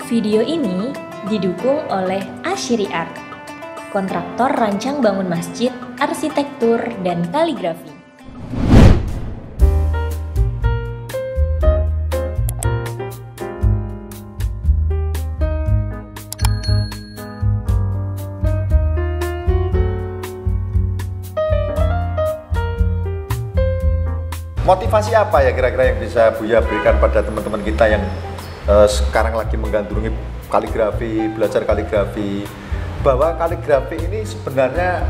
Video ini didukung oleh Ashiri Art, kontraktor rancang bangun masjid, arsitektur, dan kaligrafi. Motivasi apa ya kira-kira yang bisa Buya berikan pada teman-teman kita yang sekarang lagi menggandrungi kaligrafi, belajar kaligrafi, bahwa kaligrafi ini sebenarnya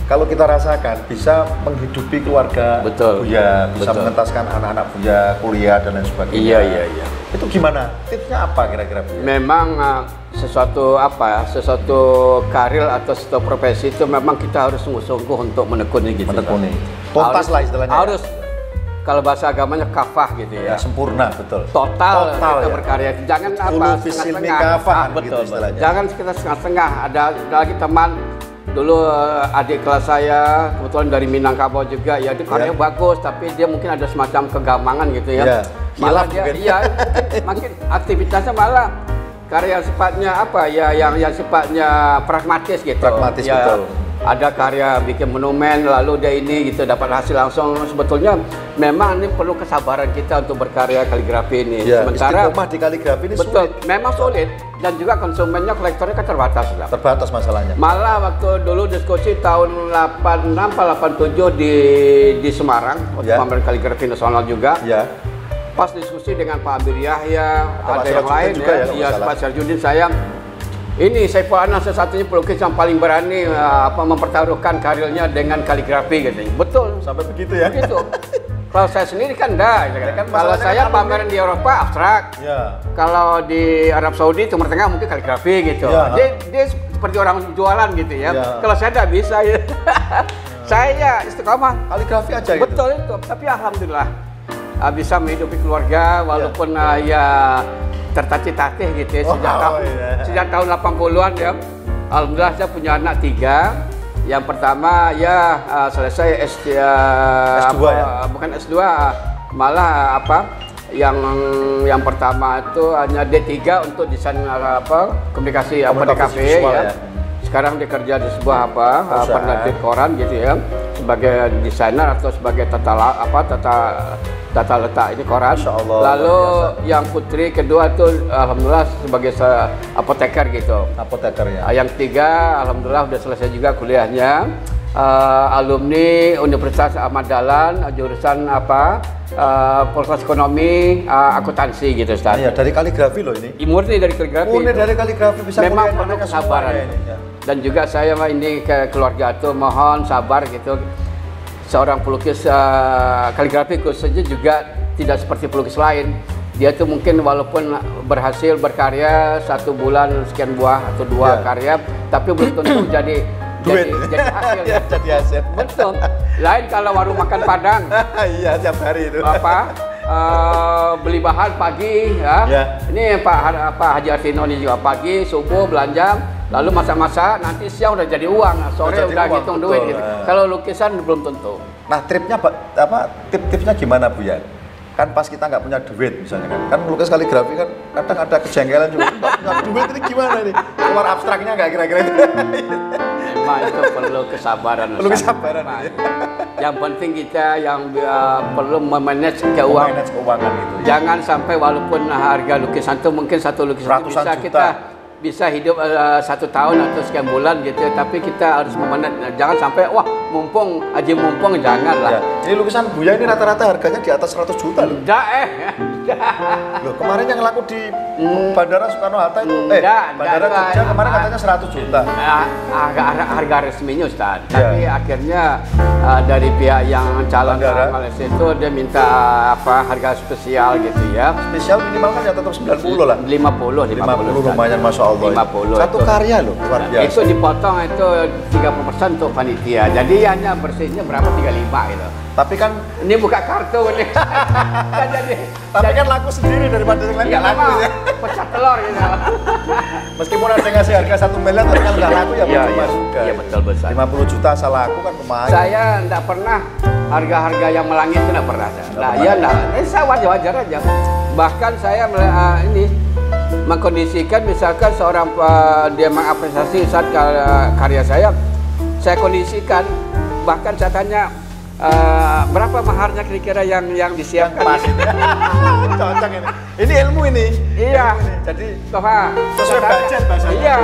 kalau kita rasakan bisa menghidupi keluarga Buya, bisa mengentaskan anak-anak Buya kuliah dan lain sebagainya. Iya. Itu gimana? Tipsnya apa kira-kira Buya? Memang sesuatu karir atau sesuatu profesi itu memang kita harus sungguh-sungguh untuk menekuni gitu. Menekuni. Tuntas lah istilahnya. Harus. Kalau bahasa agamanya kafah gitu ya. Sempurna, betul. Total kita ya. berkarya. Jangan setengah-setengah. Kafah, betul. Gitu istilahnya. Jangan kita setengah-setengah. Ada lagi teman dulu adik kelas saya kebetulan dari Minangkabau juga ya, itu karyanya bagus tapi dia mungkin ada semacam kegamangan gitu ya. Malah dia makin aktivitasnya malah karya sifatnya yang sifatnya pragmatis gitu. Pragmatis ya, betul. Ada karya bikin monumen lalu dia ini gitu dapat hasil langsung. Sebetulnya memang ini perlu kesabaran kita untuk berkarya kaligrafi ini. Ya, sementara istiqomah di kaligrafi ini betul, sulit. memang sulit dan juga konsumennya, kolektornya kan terbatas. Terbatas masalahnya. Malah waktu dulu diskusi tahun 86 87 di Semarang waktu pameran kaligrafi nasional juga. Ya. Pas diskusi dengan Pak Amir Yahya, ada yang lain juga ya Pak Syarjudin, ini Saiful Anam satu-satunya pelukis yang paling berani mempertaruhkan karirnya dengan kaligrafi gitu. Betul. Sampai begitu ya? Begitu. Kalau saya sendiri kan enggak. Kan kalau saya pameran di Eropa abstrak. Ya. Kalau di Arab Saudi, Timur Tengah mungkin kaligrafi gitu. Ya. Dia seperti orang jualan gitu ya. Kalau saya enggak bisa ya. Saya istiqomah kaligrafi aja gitu. Betul itu. Tapi alhamdulillah bisa menghidupi keluarga walaupun tertatih-tatih gitu ya, sejak tahun 80-an ya. Alhamdulillah saya punya anak 3. Yang pertama selesai S2 bukan S2, malah yang pertama itu hanya D3 untuk desain komunikasi DKV ya. Sekarang dia kerja di sebuah penerbit koran gitu ya, sebagai desainer atau sebagai tata letak ini koran. Lalu yang putri kedua itu alhamdulillah sebagai apoteker gitu. Apoteker ya. Yang 3 alhamdulillah udah selesai juga kuliahnya. Alumni Universitas Ahmad Dahlan jurusan Fakultas Ekonomi Akuntansi gitu Ustaz. Iya, dari kaligrafi loh ini. Murni dari kaligrafi. Murni dari kaligrafi bisa memang perlu kesabaran. Dan juga saya ini ke keluarga itu mohon sabar gitu. Seorang pelukis kaligrafi khususnya juga tidak seperti pelukis lain. Dia tuh mungkin walaupun berhasil berkarya 1 bulan sekian buah atau 2 karya, tapi belum tentu jadi hasil. Jadi hasil. Betul. Lain kalau warung makan Padang. Iya, tiap hari itu. Beli bahan pagi ya. Ini Pak Haji Artino ini juga pagi subuh belanja, lalu masak-masak, nanti siang udah jadi uang, sore udah ngitung duit gitu. Kalau lukisan belum tentu. Nah, tripnya tip-tipsnya gimana Bu ya? Kan pas kita nggak punya duit misalnya kan melukis kaligrafi kan kadang ada kejengkelan juga. Nggak punya duit ini gimana nih? Keluar abstraknya nggak kira-kira itu? Memang itu perlu kesabaran. Perlu kesabaran. Yang penting kita perlu memanage keuangan itu. Jangan sampai walaupun harga lukisan itu mungkin satu lukisan bisa hidup 1 tahun atau sekian bulan gitu, tapi kita harus memanage. Jangan sampai mumpung jangan lah. Ini lukisan Buya ini rata-rata harganya di atas 100 juta loh. Loh, kemarin yang laku di Bandara Soekarno-Hatta itu Bandara Jogja kemarin katanya 100 juta. Harga resminya Ustaz. Tapi akhirnya dari pihak yang calon Malaysia itu dia minta harga spesial gitu ya. Spesial minimal kan ya tetap 90 lah. 50 lumayan Masya Allah. 50 satu karya loh, luar biasa. Itu dipotong itu 30% untuk panitia. Jadi hanya bersihnya berapa 35 gitu. Tapi kan ini buka kartu ini. Tapi kan laku sendiri daripada yang lain nggak laku ya. Pecah telur gitu. Meskipun ada yang ngasih harga 1 miliar tapi kalau nggak laku ya percuma juga. Iya betul besar. 50 juta asal laku kan lumayan. Saya nggak pernah harga-harga yang melangit itu nggak pernah. Nah, ya nah, saya wajar-wajar aja. Bahkan saya mengkondisikan misalkan seorang dia mengapresiasi saat karya saya kondisikan, bahkan saya tanya berapa maharnya kira-kira yang disiapkan. Pas itu. Cocok ini. Ini ilmu ini. Iya. Ilmu ini. Jadi sesuai budget bahasanya. Iya.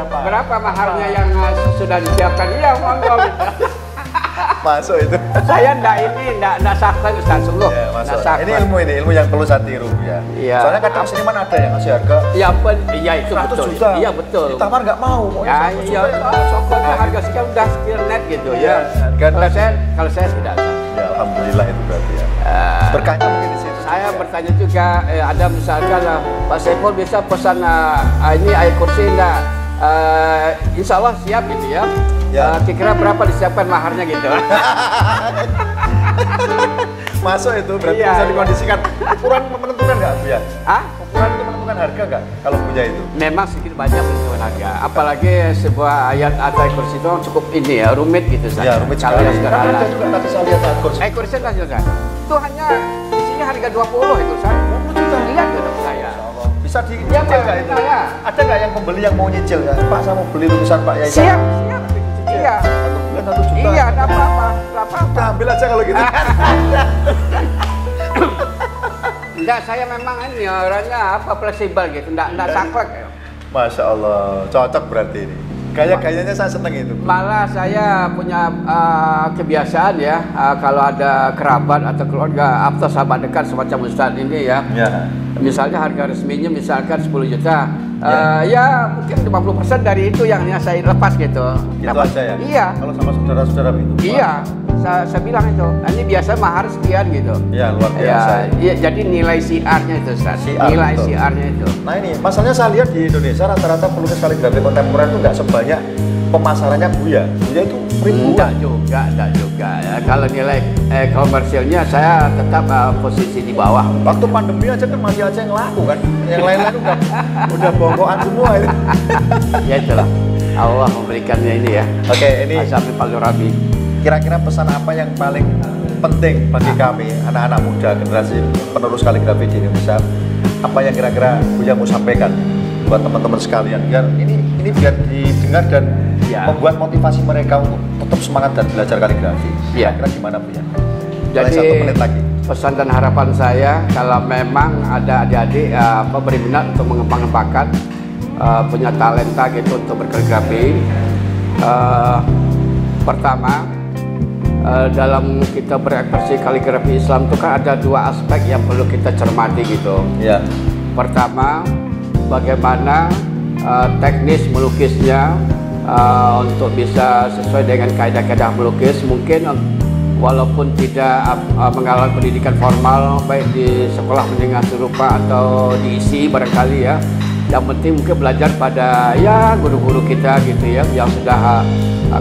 Berapa maharnya yang sudah disiapkan? Iya, monggo gitu. Masuk itu. Saya enggak sakit Ustaz, sungguh. Ya, masuk. Sakit. Ini ilmu yang perlu saya tiru ya. Iya. Soalnya kadang seniman ada yang ngasih harga iya itu 100 betul. juta. Iya betul. Ditawar nggak mau. Ya, iya. Sokonya harga sekian udah sekian net gitu ya. Kalau saya tidak. Ya, alhamdulillah itu berarti ya. Berkahnya mungkin di situ. Saya bertanya juga, ada misalkan Pak Saiful bisa pesan ini air kursi enggak? Insya Allah siap gitu ya. Kira-kira berapa disiapkan maharnya gitu? Masuk itu berarti bisa dikondisikan. Ukuran menentukan nggak Bu ya? Ukuran itu menentukan harga nggak kalau punya itu? Memang sedikit banyak menentukan harga. Apalagi sebuah ayat atau kursi itu cukup ini ya, rumit gitu saja. Ya, rumit sekali. Kan ada juga tadi saya lihat kursi. Kursi kan sudah. Itu hanya isinya harga 20 itu Ustaz. 20 juta lihat ke saya. Bisa dicicil nggak itu? Ya. Ada nggak yang pembeli yang mau nyicil ya? Pak, saya mau beli lukisan Pak Yai. Siap. Iya. 1 juta. Iya, ada apa-apa. Udah ambil aja kalau gitu. Enggak, saya memang ini orangnya fleksibel gitu, enggak saklek. Masya Allah, cocok berarti ini. Gaya-gayanya saya seneng itu. Malah saya punya kebiasaan ya, kalau ada kerabat atau keluarga atau sahabat dekat semacam Ustaz ini ya. Misalnya harga resminya misalkan 10 juta. Ya mungkin 50% dari itu yang saya lepas gitu. Gitu aja ya? Iya. Kalau sama saudara-saudara itu? Iya, saya bilang itu. Ini biasa mahar sekian gitu. Iya, luar biasa. Iya, jadi nilai siarnya itu Ustaz. Nilai siarnya itu. Nah ini, masalahnya saya lihat di Indonesia rata-rata pelukis kaligrafi kontemporer itu nggak sebanyak pemasarannya Buya. Buya itu ribuan. Enggak juga. Ya, kalau nilai komersilnya saya tetap posisi di bawah. Waktu pandemi aja kan masih aja yang laku kan. Yang lain-lain udah bongkoan semua itu. Ya itulah. Allah memberikannya ini ya. Oke, ini Sampai Palu Rabi. Kira-kira pesan apa yang paling penting bagi kami, anak-anak muda, generasi penerus kaligrafi di Indonesia? Apa yang kira-kira Buya mau sampaikan buat teman-teman sekalian? Biar ini biar didengar dan membuat motivasi mereka untuk tetap semangat dan belajar kaligrafi. Kira-kira gimana Buya? Jadi 1 menit lagi. Pesan dan harapan saya kalau memang ada adik-adik berminat untuk mengembangkan bakat, punya talenta gitu untuk berkaligrafi. Pertama, dalam kita berekspresi kaligrafi Islam itu kan ada 2 aspek yang perlu kita cermati gitu. Ya. Pertama, bagaimana teknis melukisnya untuk bisa sesuai dengan kaidah-kaidah melukis. Mungkin walaupun tidak mengalami pendidikan formal baik di sekolah menengah serupa atau di ISI barangkali ya. Yang penting mungkin belajar pada ya guru-guru kita gitu ya yang sudah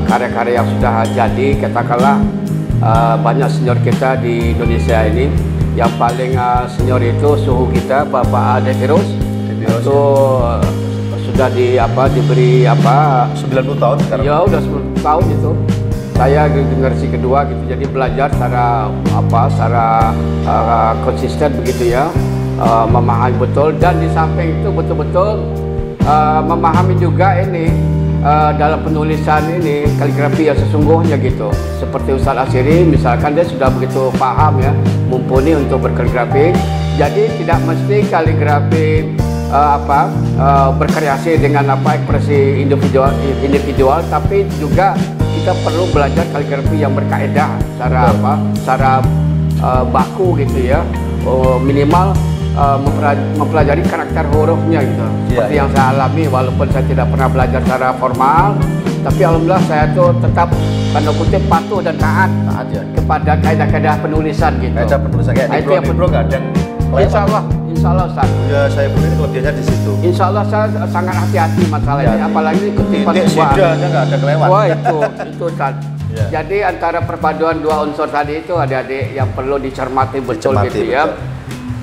karya-karya yang sudah jadi, katakanlah banyak senior kita di Indonesia ini. Yang paling senior itu suhu kita Bapak Ade Virus itu sudah diberi 90 tahun sekarang. Ya udah 10 tahun itu. Saya generasi kedua gitu, jadi belajar secara konsisten begitu ya, memahami betul, dan di samping itu betul-betul memahami juga ini dalam penulisan ini kaligrafi yang sesungguhnya gitu. Seperti Ustaz Asyiri misalkan dia sudah begitu paham ya, mumpuni untuk berkaligrafi. Jadi tidak mesti kaligrafi berkreasi dengan ekspresi individual, tapi juga kita perlu belajar kaligrafi yang berkaedah secara baku gitu ya, minimal mempelajari karakter hurufnya gitu. Seperti yang saya alami, walaupun saya tidak pernah belajar secara formal, tapi alhamdulillah saya tuh tetap tanda kutip patuh dan taat kepada kaidah-kaidah penulisan gitu. Kaidah penulisan kayak di bro nggak ada. Insya Allah Ustaz. Ya saya pun ini kelebihannya di situ. Insya Allah saya sangat hati-hati masalah ini, apalagi kutipan sebuah. Nggak ada kelewat. Wah itu Ustaz. Jadi antara perpaduan 2 unsur tadi itu adik-adik yang perlu dicermati betul gitu ya.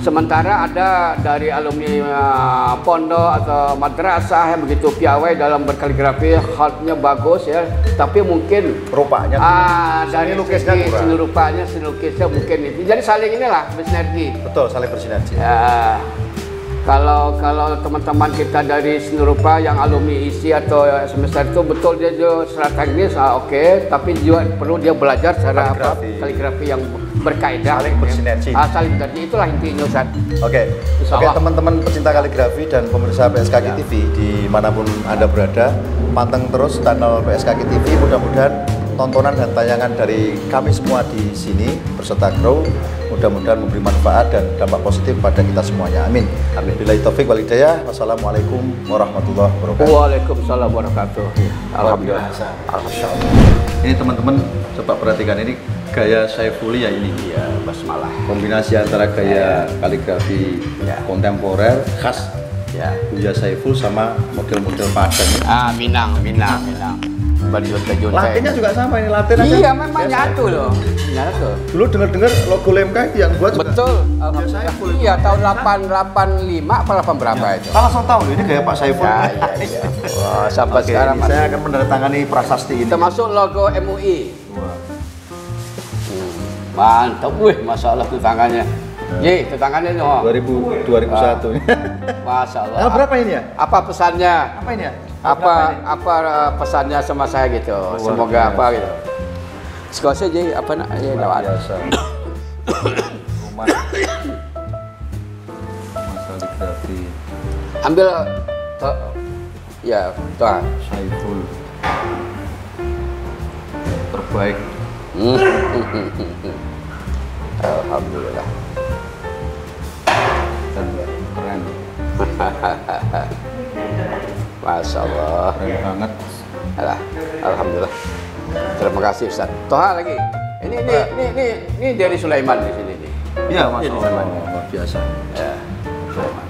Sementara ada dari alumni pondok atau madrasah yang begitu piawai dalam berkaligrafi, khatnya bagus ya, tapi mungkin rupanya dari seni lukisnya mungkin itu. Jadi saling inilah bersinergi. Betul, saling bersinergi. Kalau teman-teman kita dari seni rupa yang alumni ISI atau semester itu betul dia juga secara teknis oke, tapi juga perlu dia belajar secara kaligrafi yang berkaidah, saling bersinergi. Saling bersinergi, itulah intinya Ustaz. Oke, teman-teman pecinta kaligrafi dan pemirsa PSKG TV dimanapun Anda berada, panteng terus channel PSKG TV. Mudah-mudahan tontonan dan tayangan dari kami semua di sini berserta kru mudah-mudahan memberi manfaat dan dampak positif pada kita semuanya. Amin. Amin. Billahi taufik wal hidayah. Wassalamualaikum warahmatullahi wabarakatuh. Waalaikumsalam warahmatullahi wabarakatuh. Alhamdulillah. Alhamdulillah. Ini teman-teman coba perhatikan ini gaya Saifuli ya ini. Iya, basmalah. Kombinasi antara gaya kaligrafi kontemporer khas Buya Saiful sama model-model Padang. Minang. Latinnya juga sama ini, Latin aja. Iya, memang nyatu loh. Nyatu. Dulu dengar-dengar logo Lemka itu yang buat juga. Betul. Iya, tahun 885 apa 8 berapa itu? Salah satu tahun ini gaya Pak Saiful. Iya. Wah, sampai sekarang saya akan menandatangani prasasti ini. Termasuk logo MUI. Mantap, masalah tetanggannya. Tetanggannya no. 2001. Masalah. Berapa ini ya? Apa pesannya? Apa ini ya? Apa pesannya sama saya gitu? Semoga apa gitu. Sekolah saja apa nak ya lawan. Biasa. Rumah kaligrafi. Ambil tuh. Saiful. Terbaik. Alhamdulillah. Keren. Masya Allah. Keren banget. Alhamdulillah. Terima kasih Ustaz. Toha lagi. Ini dari Sulaiman di sini nih. Iya, Mas. Luar biasa. Ya. Sulaiman.